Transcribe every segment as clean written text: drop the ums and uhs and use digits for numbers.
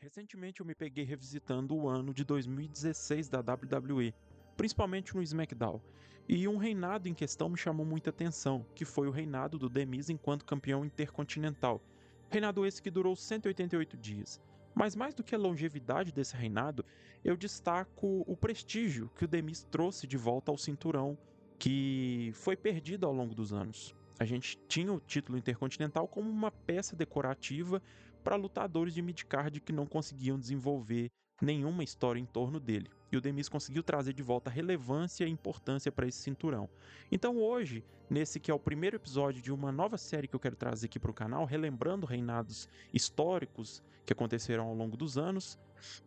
Recentemente eu me peguei revisitando o ano de 2016 da WWE, principalmente no SmackDown, e um reinado em questão me chamou muita atenção, que foi o reinado do The Miz enquanto campeão intercontinental. Reinado esse que durou 188 dias. Mas mais do que a longevidade desse reinado, eu destaco o prestígio que o The Miz trouxe de volta ao cinturão, que foi perdido ao longo dos anos. A gente tinha o título intercontinental como uma peça decorativa para lutadores de midcard que não conseguiam desenvolver nenhuma história em torno dele. E o The Miz conseguiu trazer de volta relevância e importância para esse cinturão. Então hoje, nesse que é o primeiro episódio de uma nova série que eu quero trazer aqui para o canal, relembrando reinados históricos que aconteceram ao longo dos anos,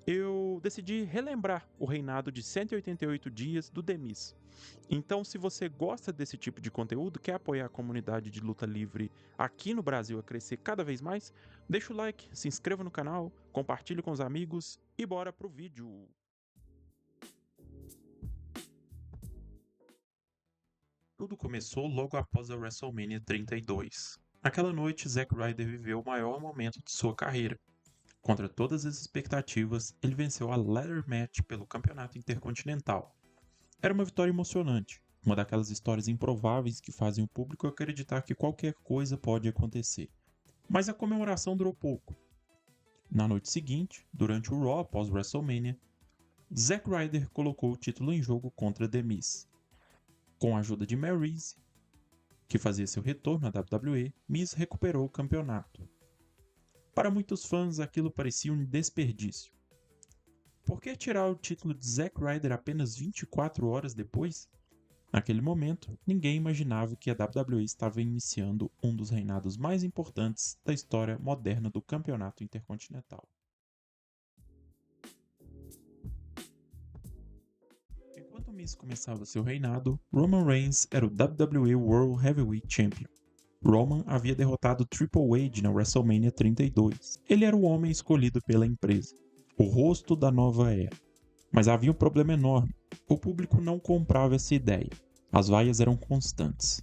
eu decidi relembrar o reinado de 188 dias do The Miz. Então, se você gosta desse tipo de conteúdo, quer apoiar a comunidade de luta livre aqui no Brasil a crescer cada vez mais, deixa o like, se inscreva no canal, compartilhe com os amigos e bora pro vídeo! Tudo começou logo após a WrestleMania 32. Naquela noite, Zack Ryder viveu o maior momento de sua carreira. Contra todas as expectativas, ele venceu a Ladder Match pelo Campeonato Intercontinental. Era uma vitória emocionante, uma daquelas histórias improváveis que fazem o público acreditar que qualquer coisa pode acontecer. Mas a comemoração durou pouco. Na noite seguinte, durante o Raw após WrestleMania, Zack Ryder colocou o título em jogo contra The Miz. Com a ajuda de Maryse, que fazia seu retorno à WWE, Miz recuperou o campeonato. Para muitos fãs, aquilo parecia um desperdício. Por que tirar o título de Zack Ryder apenas 24 horas depois? Naquele momento, ninguém imaginava que a WWE estava iniciando um dos reinados mais importantes da história moderna do Campeonato Intercontinental. Enquanto Miz começava seu reinado, Roman Reigns era o WWE World Heavyweight Champion. Roman havia derrotado Triple H na WrestleMania 32. Ele era o homem escolhido pela empresa, o rosto da nova era. Mas havia um problema enorme. O público não comprava essa ideia. As vaias eram constantes.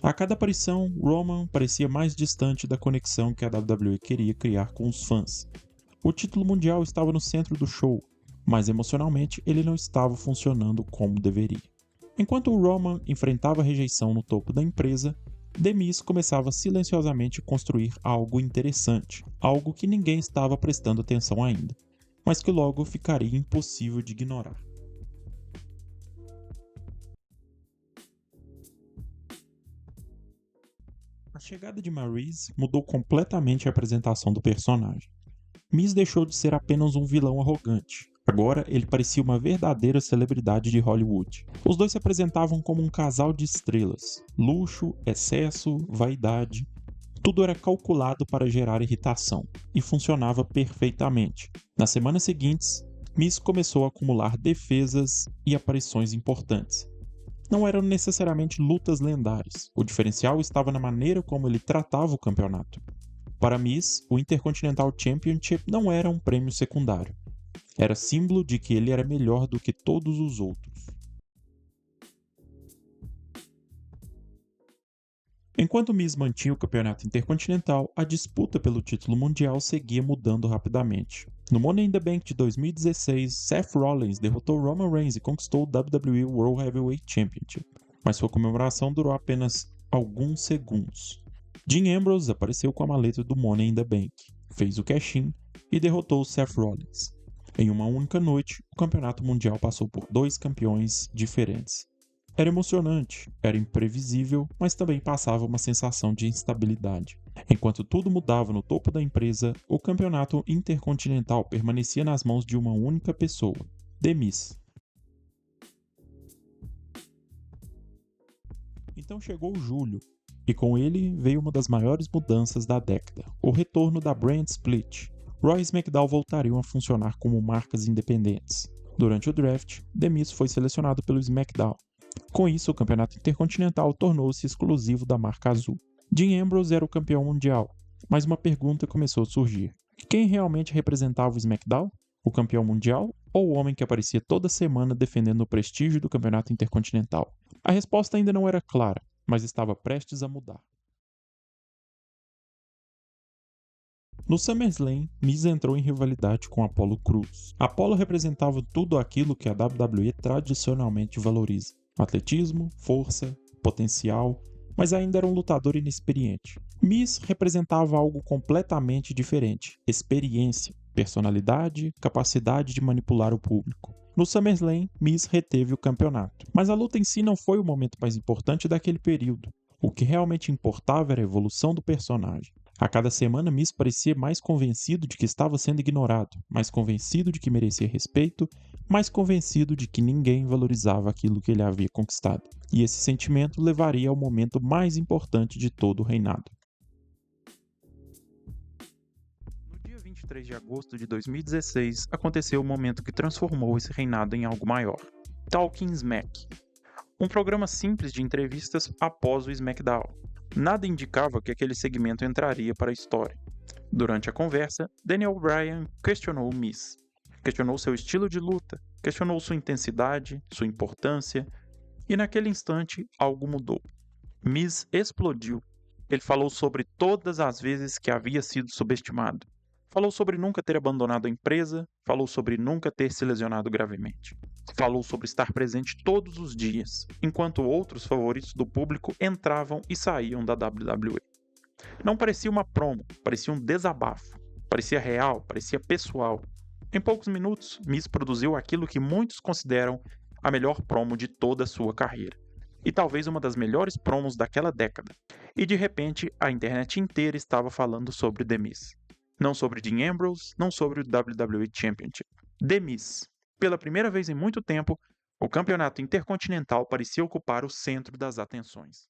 A cada aparição, Roman parecia mais distante da conexão que a WWE queria criar com os fãs. O título mundial estava no centro do show, mas emocionalmente ele não estava funcionando como deveria. Enquanto o Roman enfrentava a rejeição no topo da empresa, The Miz começava silenciosamente a construir algo interessante, algo que ninguém estava prestando atenção ainda, mas que logo ficaria impossível de ignorar. A chegada de Maryse mudou completamente a apresentação do personagem. Miz deixou de ser apenas um vilão arrogante. Agora ele parecia uma verdadeira celebridade de Hollywood. Os dois se apresentavam como um casal de estrelas. Luxo, excesso, vaidade. Tudo era calculado para gerar irritação, e funcionava perfeitamente. Nas semanas seguintes, Miz começou a acumular defesas e aparições importantes. Não eram necessariamente lutas lendárias, o diferencial estava na maneira como ele tratava o campeonato. Para Miz, o Intercontinental Championship não era um prêmio secundário. Era símbolo de que ele era melhor do que todos os outros. Enquanto Miz mantinha o campeonato intercontinental, a disputa pelo título mundial seguia mudando rapidamente. No Money in the Bank de 2016, Seth Rollins derrotou Roman Reigns e conquistou o WWE World Heavyweight Championship, mas sua comemoração durou apenas alguns segundos. Dean Ambrose apareceu com a maleta do Money in the Bank, fez o cash-in e derrotou Seth Rollins. Em uma única noite, o campeonato mundial passou por dois campeões diferentes. Era emocionante, era imprevisível, mas também passava uma sensação de instabilidade. Enquanto tudo mudava no topo da empresa, o campeonato intercontinental permanecia nas mãos de uma única pessoa, The Miz. Então chegou julho, e com ele veio uma das maiores mudanças da década, o retorno da Brand Split. Raw e SmackDown voltariam a funcionar como marcas independentes. Durante o draft, The Miz foi selecionado pelo SmackDown. Com isso, o campeonato intercontinental tornou-se exclusivo da marca azul. Dean Ambrose era o campeão mundial, mas uma pergunta começou a surgir. Quem realmente representava o SmackDown? O campeão mundial ou o homem que aparecia toda semana defendendo o prestígio do campeonato intercontinental? A resposta ainda não era clara, mas estava prestes a mudar. No SummerSlam, Miz entrou em rivalidade com Apollo Crews. Apollo representava tudo aquilo que a WWE tradicionalmente valoriza: atletismo, força, potencial, mas ainda era um lutador inexperiente. Miz representava algo completamente diferente: experiência, personalidade, capacidade de manipular o público. No SummerSlam, Miz reteve o campeonato, mas a luta em si não foi o momento mais importante daquele período. O que realmente importava era a evolução do personagem. A cada semana, Miz parecia mais convencido de que estava sendo ignorado, mais convencido de que merecia respeito, mais convencido de que ninguém valorizava aquilo que ele havia conquistado. E esse sentimento levaria ao momento mais importante de todo o reinado. No dia 23 de agosto de 2016, aconteceu o momento que transformou esse reinado em algo maior. Talking Smack. Um programa simples de entrevistas após o SmackDown. Nada indicava que aquele segmento entraria para a história. Durante a conversa, Daniel Bryan questionou o Miz. Questionou seu estilo de luta, questionou sua intensidade, sua importância, e naquele instante algo mudou. Miz explodiu. Ele falou sobre todas as vezes que havia sido subestimado. Falou sobre nunca ter abandonado a empresa, falou sobre nunca ter se lesionado gravemente. Falou sobre estar presente todos os dias, enquanto outros favoritos do público entravam e saíam da WWE. Não parecia uma promo, parecia um desabafo. Parecia real, parecia pessoal. Em poucos minutos, Miz produziu aquilo que muitos consideram a melhor promo de toda a sua carreira. E talvez uma das melhores promos daquela década. E de repente, a internet inteira estava falando sobre The Miz. Não sobre Dean Ambrose, não sobre o WWE Championship. The Miz. Pela primeira vez em muito tempo, o campeonato intercontinental parecia ocupar o centro das atenções.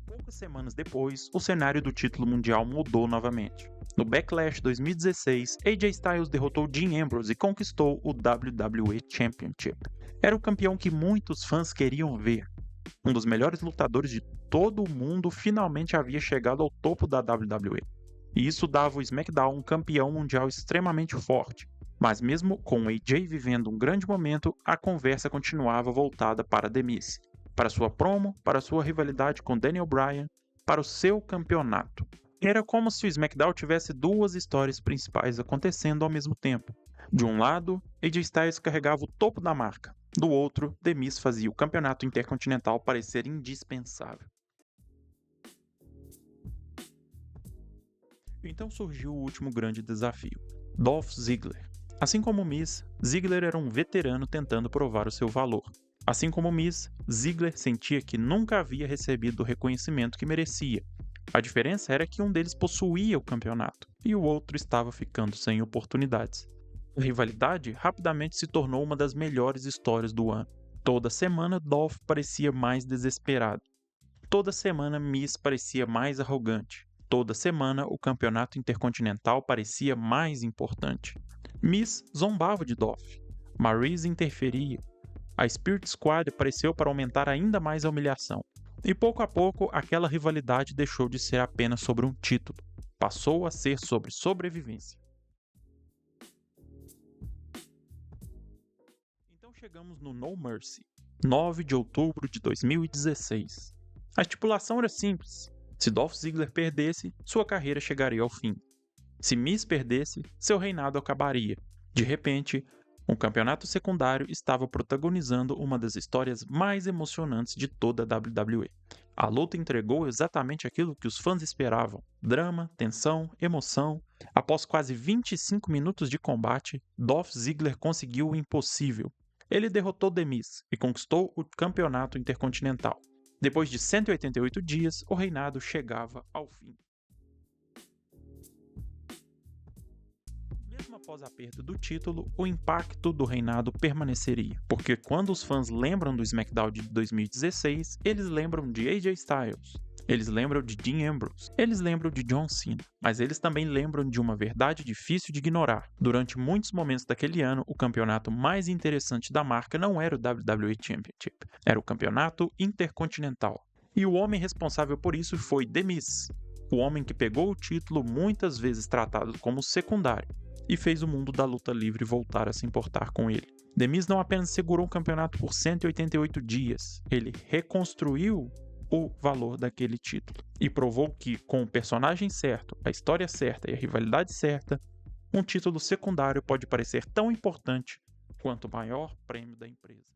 Poucas semanas depois, o cenário do título mundial mudou novamente. No Backlash 2016, AJ Styles derrotou Dean Ambrose e conquistou o WWE Championship. Era o campeão que muitos fãs queriam ver. Um dos melhores lutadores de todo o mundo finalmente havia chegado ao topo da WWE. E isso dava ao SmackDown um campeão mundial extremamente forte. Mas mesmo com AJ vivendo um grande momento, a conversa continuava voltada para The Miz. Para sua promo, para sua rivalidade com Daniel Bryan, para o seu campeonato. Era como se o SmackDown tivesse duas histórias principais acontecendo ao mesmo tempo. De um lado, AJ Styles carregava o topo da marca. Do outro, The Miz fazia o campeonato intercontinental parecer indispensável. Então surgiu o último grande desafio: Dolph Ziggler. Assim como Miz, Ziggler era um veterano tentando provar o seu valor. Assim como Miz, Ziggler sentia que nunca havia recebido o reconhecimento que merecia. A diferença era que um deles possuía o campeonato e o outro estava ficando sem oportunidades. A rivalidade rapidamente se tornou uma das melhores histórias do ano. Toda semana, Dolph parecia mais desesperado. Toda semana, Miz parecia mais arrogante. Toda semana, o campeonato intercontinental parecia mais importante. Miz zombava de Dolph. Maryse interferia. A Spirit Squad apareceu para aumentar ainda mais a humilhação. E pouco a pouco, aquela rivalidade deixou de ser apenas sobre um título. Passou a ser sobre sobrevivência. Então chegamos no No Mercy, 9 de outubro de 2016. A estipulação era simples. Se Dolph Ziggler perdesse, sua carreira chegaria ao fim. Se Miz perdesse, seu reinado acabaria. De repente, um campeonato secundário estava protagonizando uma das histórias mais emocionantes de toda a WWE. A luta entregou exatamente aquilo que os fãs esperavam: drama, tensão, emoção. Após quase 25 minutos de combate, Dolph Ziggler conseguiu o impossível. Ele derrotou The Miz e conquistou o campeonato intercontinental. Depois de 188 dias, o reinado chegava ao fim. Mesmo após a perda do título, o impacto do reinado permaneceria, porque quando os fãs lembram do SmackDown de 2016, eles lembram de AJ Styles, eles lembram de Dean Ambrose, eles lembram de John Cena, mas eles também lembram de uma verdade difícil de ignorar. Durante muitos momentos daquele ano, o campeonato mais interessante da marca não era o WWE Championship, era o campeonato intercontinental. E o homem responsável por isso foi The Miz, o homem que pegou o título muitas vezes tratado como secundário e fez o mundo da luta livre voltar a se importar com ele. The Miz não apenas segurou o campeonato por 188 dias, ele reconstruiu o valor daquele título. E provou que, com o personagem certo, a história certa e a rivalidade certa, um título secundário pode parecer tão importante quanto o maior prêmio da empresa.